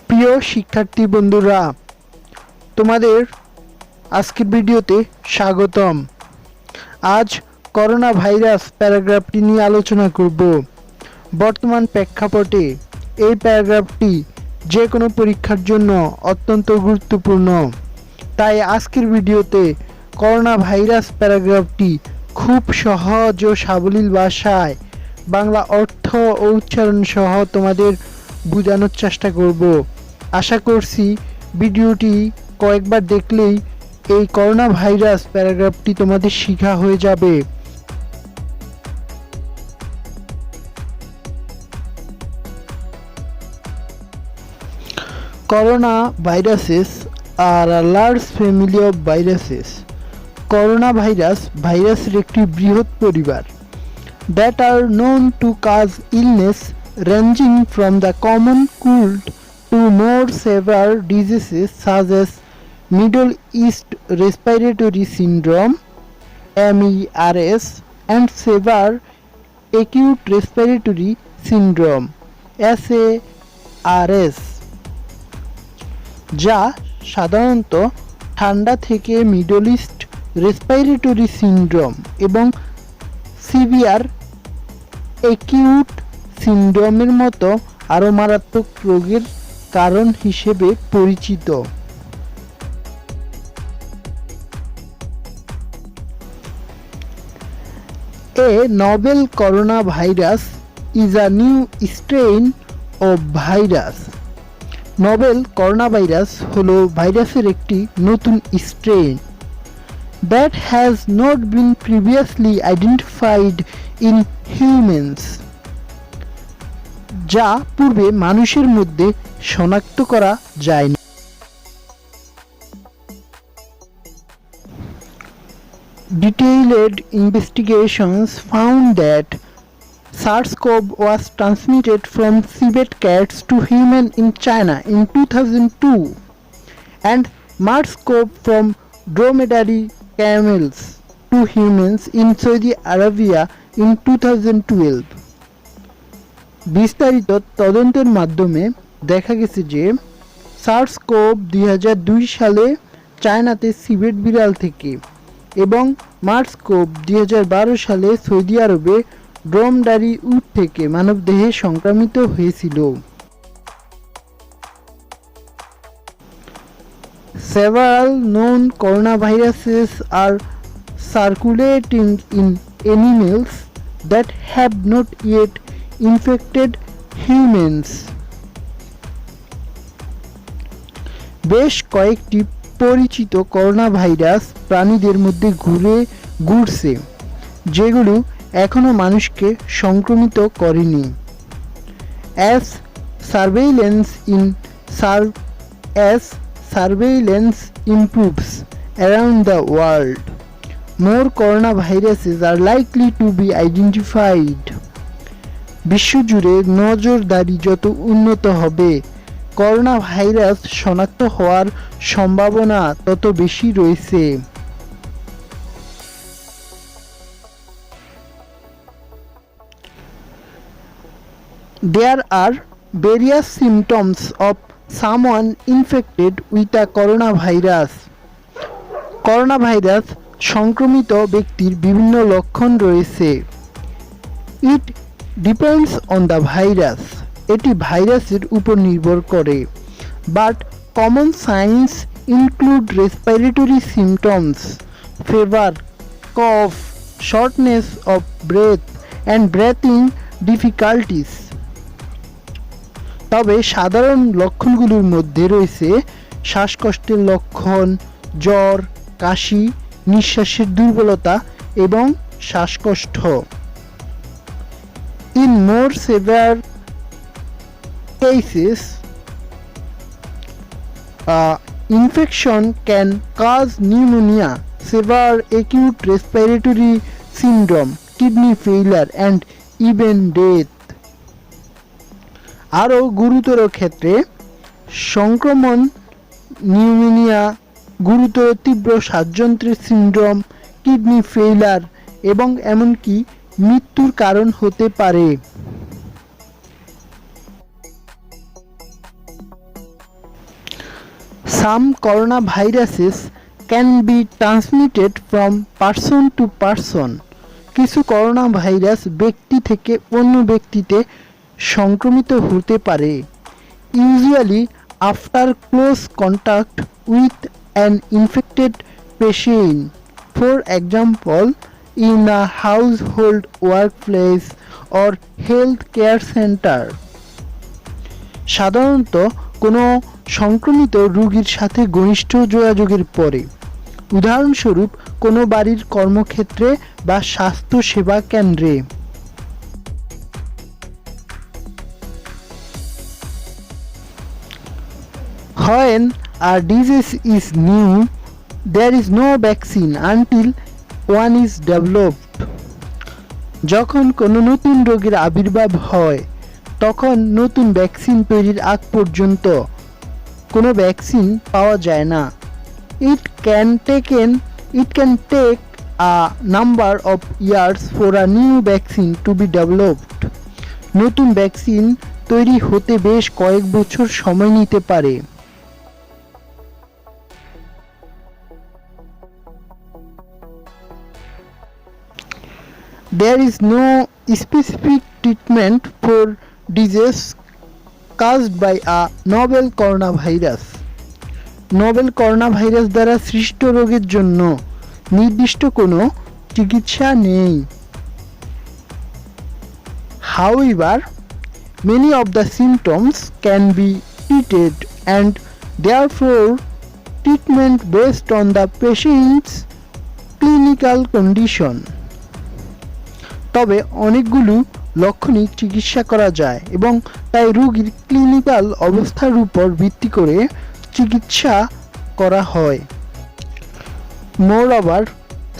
প্রিয় শিক্ষার্থী বন্ধুরা, তোমাদের আজকের ভিডিওতে স্বাগতম। আজ করোনা ভাইরাস প্যারাগ্রাফটি নিয়ে আলোচনা করব। বর্তমান প্রেক্ষাপটে এই প্যারাগ্রাফটি যে কোনো পরীক্ষার জন্য অত্যন্ত গুরুত্বপূর্ণ। তাই আজকের ভিডিওতে করোনা ভাইরাস প্যারাগ্রাফটি খুব সহজ ও সাবলীল ভাষায় বাংলা অর্থ ও উচ্চারণ সহ তোমাদের বোঝানোর চেষ্টা করব। আশা করছি ভিডিওটি কয়েকবার দেখলেই এই করোনা ভাইরাস প্যারাগ্রাফটি তোমাদের শেখা হয়ে যাবে। করোনা ভাইরাসেস আর a large family of viruses. Corona ভাইরাসের একটি বৃহৎ পরিবার that are known to cause illness ranging from the common cold to more severe diseases such as Middle East Respiratory Syndrome MERS and Severe Acute Respiratory Syndrome SARS, যা সাধারণত ঠান্ডা থেকে middle east respiratory syndrome এবং severe acute সিনড্রোমের মতো আরও মারাত্মক রোগের কারণ হিসেবে পরিচিত। A novel coronavirus is a new strain of virus. Novel corona virus হলো ভাইরাসের একটি নতুন strain that has not been previously identified in humans, যা পূর্বে মানুষের মধ্যে শনাক্ত করা যায়নি। Detailed investigations found that SARS-CoV was transmitted from civet cats to humans in China in 2002 and MERS-CoV from dromedary camels to humans in Saudi Arabia in 2012. বিস্তারিত তদন্তের মাধ্যমে দেখা গেছে যে SARS-CoV 2002 সালে চায়নাতে সিভেট বিড়াল থেকে এবং MERS-CoV 2012 সালে সৌদি আরবে ড্রোমডারি উট থেকে মানবদেহে সংক্রামিত হয়েছিল। Several known coronaviruses are circulating in animals that have not yet infected humans. বেশ কয়েকটি পরিচিত করোনা ভাইরাস প্রাণীদের মধ্যে ঘুরছে যেগুলো এখনো মানুষকে সংক্রমিত করেনি। As surveillance improves around the world, more coronaviruses are likely to be identified. বিশ্বজুড়ে নজরদারি যত উন্নত হবে, করোনা ভাইরাস শনাক্ত হওয়ার সম্ভাবনা তত বেশি রয়েছে। There are various symptoms of someone infected with a coronavirus. Corona virus সংক্রমিত ব্যক্তির বিভিন্ন লক্ষণ রয়েছে। It depends on the virus. এটি ভাইরাসের উপর নির্ভর করে। But common signs include respiratory symptoms, fever, cough, shortness of breath, and breathing difficulties. তবে সাধারণ লক্ষণগুলোর মধ্যে রয়েছে শ্বাসকষ্টের লক্ষণ, জ্বর, কাশি, নিঃশ্বাসের দুর্বলতা এবং শ্বাসকষ্ট। In more severe cases, infection can cause pneumonia, severe acute respiratory syndrome, kidney failure, and even death. আরও গুরুতর ক্ষেত্রে সংক্রমণ, নিউমোনিয়া, গুরুতর তীব্র শ্বাসযন্ত্রের সিন্ড্রোম, কিডনি ফেইলার এবং এমনকি মৃত্যুর কারণ হতে পারে। Some coronaviruses can be transmitted from person to person. কিছু করোনা ভাইরাস ব্যক্তি থেকে অন্য ব্যক্তিতে সংক্রমিত হতে পারে, usually after close contact with an infected patient. For example, in a household, workplace or health care center. সাধারণত কোনো সংক্রমিত রোগীর সাথে ঘনিষ্ঠ যোগাযোগের পরে, উদাহরণস্বরূপ কোনো বাড়ির কর্মক্ষেত্রে বা স্বাস্থ্য সেবা কেন্দ্রে। When a disease is new, there is no vaccine until one is developed. যখন কোনো নতুন রোগের আবির্ভাব হয়, তখন নতুন ভ্যাকসিন তৈরির আগ পর্যন্ত কোনো ভ্যাকসিন পাওয়া যায় না। It can take a number of years for a new vaccine to be developed. নতুন ভ্যাকসিন তৈরি হতে বেশ কয়েক বছর সময় নিতে পারে। There is no specific treatment for disease caused by a novel coronavirus. Nobel corona virus দ্বারা সৃষ্ট রোগের জন্য নির্দিষ্ট কোনো চিকিৎসা নেই। However, many of the symptoms can be treated and therefore treatment based on the patient's clinical condition. তবে অনেকগুলো লক্ষণই চিকিৎসা করা যায় এবং তাই রোগীর ক্লিনিক্যাল অবস্থার উপর ভিত্তি করে চিকিৎসা করা হয়। Moreover,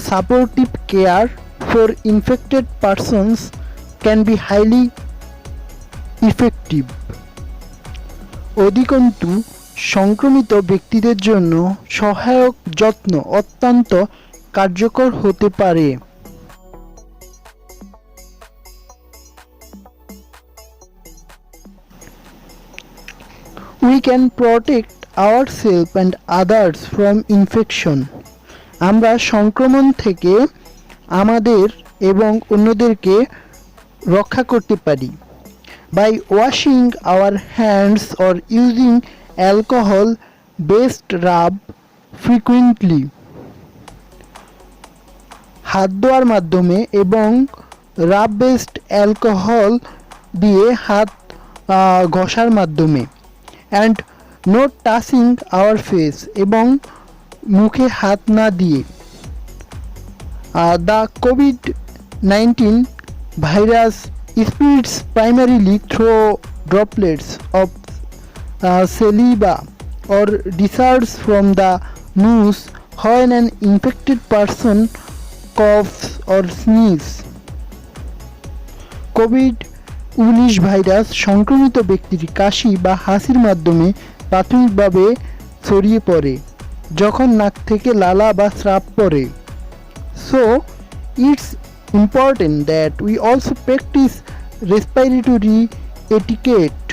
supportive care for infected persons can be highly effective. অধিকন্তু সংক্রমিত ব্যক্তিদের জন্য সহায়ক যত্ন অত্যন্ত কার্যকর হতে পারে। We can protect ourselves and others from infection. আমরা সংক্রমণ থেকে আমাদের এবং অন্যদেরকে রক্ষা করতে পারি by washing our hands or using alcohol based rub frequently. হাত ধোয়ার মাধ্যমে এবং রাব বেসড অ্যালকোহল দিয়ে হাত ঘষার মাধ্যমে and not touching our face এবং মুখে হাত না দিয়ে। The COVID-19 virus spreads primarily through droplets of saliva or discharge from the nose when an infected person coughs or sneezes. COVID-19 virus সংক্রমিত ব্যক্তির কাশি বা হাসির মাধ্যমে প্রাথমিকভাবে ছড়িয়ে পড়ে যখন নাক থেকে লালা বা স্রাব পড়ে। So it's important that we also practice respiratory etiquette.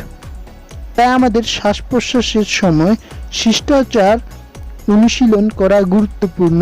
তাই আমাদের শ্বাস প্রশ্বাসের সময় শিষ্টাচার অনুশীলন করা গুরুত্বপূর্ণ।